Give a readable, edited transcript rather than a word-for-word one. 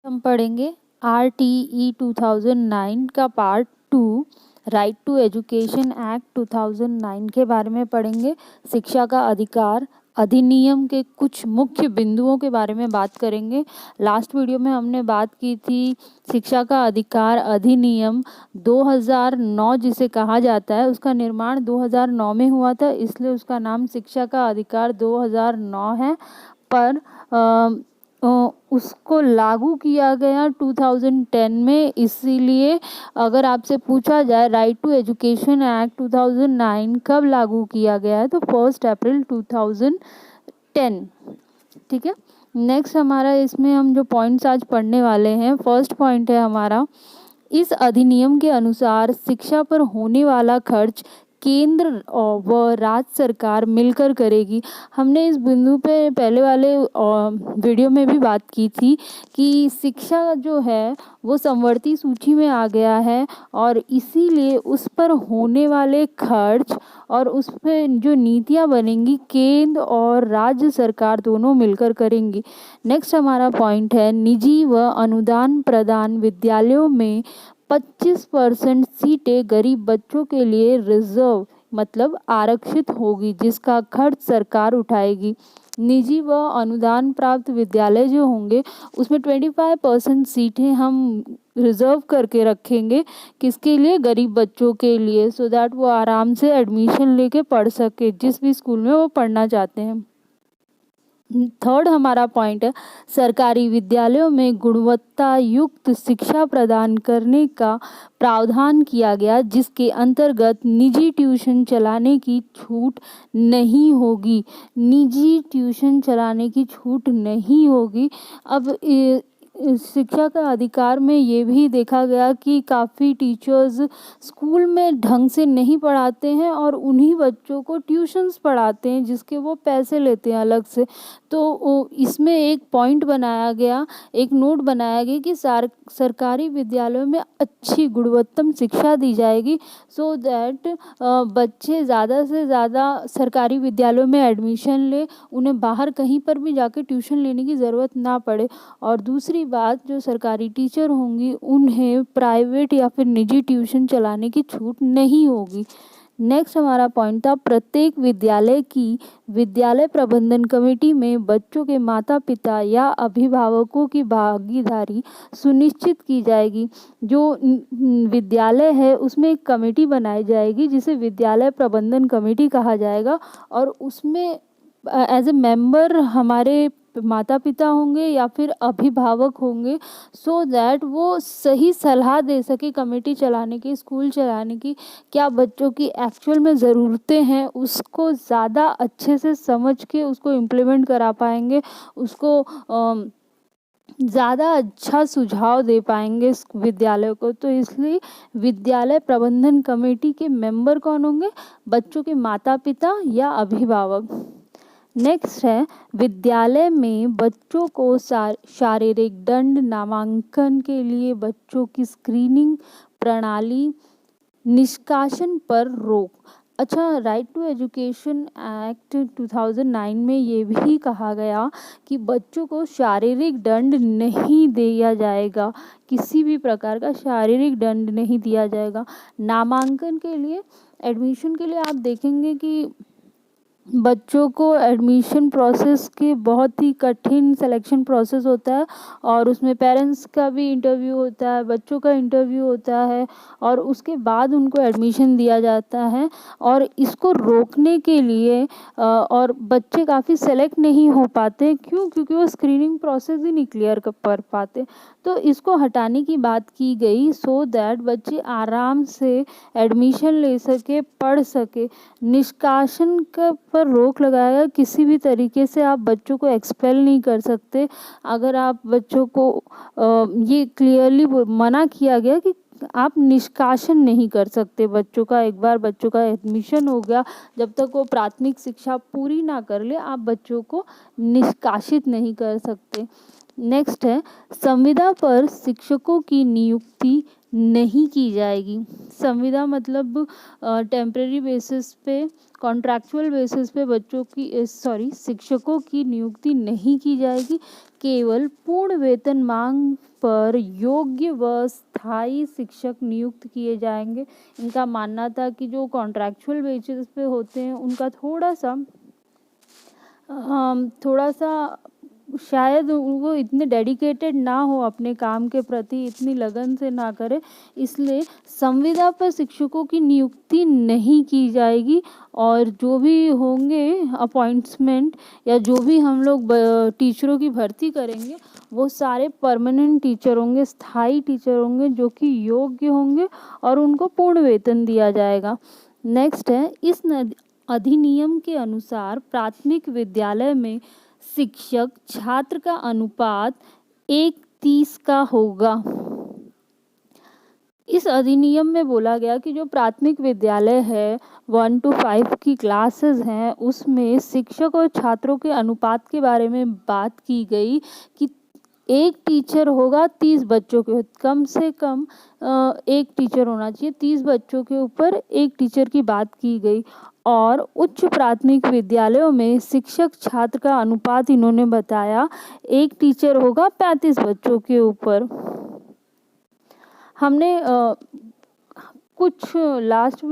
हम पढ़ेंगे RTE 2009 का part 2 right to education act 2009 के बारे में पढ़ेंगे। शिक्षा का अधिकार अधिनियम के कुछ मुख्य बिंदुओं के बारे में बात करेंगे। लास्ट वीडियो में हमने बात की थी शिक्षा का अधिकार अधिनियम 2009 जिसे कहा जाता है, उसका निर्माण 2009 में हुआ था, इसलिए उसका नाम शिक्षा का अधिकार 2009 है। पर उसको लागू किया गया 2010 में। इसीलिए अगर आपसे पूछा जाए राइट टू एजुकेशन एक्ट 2009 कब लागू किया गया है, तो 1 अप्रैल 2010। ठीक है। नेक्स्ट हमारा इसमें हम जो पॉइंट्स आज पढ़ने वाले हैं, फर्स्ट पॉइंट है हमारा, इस अधिनियम के अनुसार शिक्षा पर होने वाला खर्च केंद्र व राज्य सरकार मिलकर करेगी। हमने इस बिंदु पे पहले वाले वीडियो में भी बात की थी कि शिक्षा जो है वो समवर्ती सूची में आ गया है और इसीलिए उस पर होने वाले खर्च और उस पर जो नीतियाँ बनेंगी केंद्र और राज्य सरकार दोनों मिलकर करेंगी। नेक्स्ट हमारा पॉइंट है, निजी व अनुदान प्रदान विद्यालयों में 25% सीटें गरीब बच्चों के लिए रिजर्व मतलब आरक्षित होगी, जिसका खर्च सरकार उठाएगी। निजी व अनुदान प्राप्त विद्यालय जो होंगे उसमें 25% सीटें हम रिजर्व करके रखेंगे, किसके लिए? गरीब बच्चों के लिए, सो दैट वो आराम से एडमिशन लेके पढ़ सके जिस भी स्कूल में वो पढ़ना चाहते हैं। थर्ड हमारा पॉइंट है, सरकारी विद्यालयों में गुणवत्ता युक्त शिक्षा प्रदान करने का प्रावधान किया गया, जिसके अंतर्गत निजी ट्यूशन चलाने की छूट नहीं होगी। निजी ट्यूशन चलाने की छूट नहीं होगी। अब शिक्षा का अधिकार में ये भी देखा गया कि काफ़ी टीचर्स स्कूल में ढंग से नहीं पढ़ाते हैं और उन्हीं बच्चों को ट्यूशन्स पढ़ाते हैं जिसके वो पैसे लेते हैं अलग से। तो इसमें एक पॉइंट बनाया गया, एक नोट बनाया गया कि सरकारी विद्यालयों में अच्छी गुणवत्तम शिक्षा दी जाएगी, सो दैट बच्चे ज़्यादा से ज़्यादा सरकारी विद्यालयों में एडमिशन ले, उन्हें बाहर कहीं पर भी जाके ट्यूशन लेने की ज़रूरत ना पड़े। और दूसरी बात, जो सरकारी टीचर होंगी उन्हें प्राइवेट या फिर निजी ट्यूशन चलाने की छूट नहीं होगी। नेक्स्ट हमारा पॉइंट था, प्रत्येक विद्यालय की विद्यालय प्रबंधन कमेटी में बच्चों के माता पिता या अभिभावकों की भागीदारी सुनिश्चित की जाएगी। जो विद्यालय है उसमें एक कमेटी बनाई जाएगी जिसे विद्यालय प्रबंधन कमेटी कहा जाएगा और उसमें एज ए मेंबर हमारे माता पिता होंगे या फिर अभिभावक होंगे, सो दैट वो सही सलाह दे सके कमेटी चलाने की, स्कूल चलाने की, क्या बच्चों की एक्चुअल में ज़रूरतें हैं उसको ज़्यादा अच्छे से समझ के उसको इम्प्लीमेंट करा पाएंगे, उसको ज़्यादा अच्छा सुझाव दे पाएंगे विद्यालय को। तो इसलिए विद्यालय प्रबंधन कमेटी के मेंबर कौन होंगे? बच्चों के माता पिता या अभिभावक। नेक्स्ट है, विद्यालय में बच्चों को शारीरिक दंड नामांकन के लिए बच्चों की स्क्रीनिंग प्रणाली निष्कासन पर रोक। अच्छा, राइट टू एजुकेशन एक्ट 2009 में ये भी कहा गया कि बच्चों को शारीरिक दंड नहीं दिया जाएगा, किसी भी प्रकार का शारीरिक दंड नहीं दिया जाएगा। नामांकन के लिए, एडमिशन के लिए आप देखेंगे कि बच्चों को एडमिशन प्रोसेस के बहुत ही कठिन सिलेक्शन प्रोसेस होता है और उसमें पेरेंट्स का भी इंटरव्यू होता है, बच्चों का इंटरव्यू होता है और उसके बाद उनको एडमिशन दिया जाता है। और इसको रोकने के लिए और बच्चे काफ़ी सेलेक्ट नहीं हो पाते, क्यों? क्योंकि वो स्क्रीनिंग प्रोसेस ही नहीं क्लियर कर पाते। तो इसको हटाने की बात की गई सो दैट बच्चे आराम से एडमिशन ले सके, पढ़ सके। निष्कासन पर रोक लगाया, किसी भी तरीके से आप बच्चों को एक्सपेल नहीं कर सकते। अगर आप बच्चों को ये क्लियरली मना किया गया कि आप निष्कासन नहीं कर सकते बच्चों का। एक बार बच्चों का एडमिशन हो गया, जब तक वो प्राथमिक शिक्षा पूरी ना कर ले, आप बच्चों को निष्कासित नहीं कर सकते। नेक्स्ट है, संविदा पर शिक्षकों की नियुक्ति नहीं की जाएगी। संविदा मतलब टेम्परेरी बेसिस पे, कॉन्ट्रैक्चुअल बेसिस पे बच्चों की शिक्षकों की नियुक्ति नहीं की जाएगी। केवल पूर्ण वेतन मांग पर योग्य व स्थायी शिक्षक नियुक्त किए जाएंगे। इनका मानना था कि जो कॉन्ट्रैक्चुअल बेसिस पे होते हैं उनका थोड़ा सा शायद वो इतने डेडिकेटेड ना हो अपने काम के प्रति, इतनी लगन से ना करे, इसलिए संविदा पर शिक्षकों की नियुक्ति नहीं की जाएगी। और जो भी होंगे अपॉइंटमेंट या जो भी हम लोग टीचरों की भर्ती करेंगे वो सारे परमानेंट टीचर होंगे, स्थायी टीचर होंगे, जो कि योग्य होंगे और उनको पूर्ण वेतन दिया जाएगा। नेक्स्ट है, इस अधिनियम के अनुसार प्राथमिक विद्यालय में शिक्षक छात्र का अनुपात 1:30 का होगा। इस अधिनियम में बोला गया कि जो प्राथमिक विद्यालय है 1 to 5 की क्लासेस हैं उसमें शिक्षक और छात्रों के अनुपात के बारे में बात की गई कि एक टीचर होगा 30 बच्चों के, कम से कम एक टीचर होना चाहिए 30 बच्चों के ऊपर, एक टीचर की बात की गई। और उच्च प्राथमिक विद्यालयों में शिक्षक छात्र का अनुपात इन्होंने बताया एक टीचर होगा 35 बच्चों के ऊपर। हमने कुछ लास्ट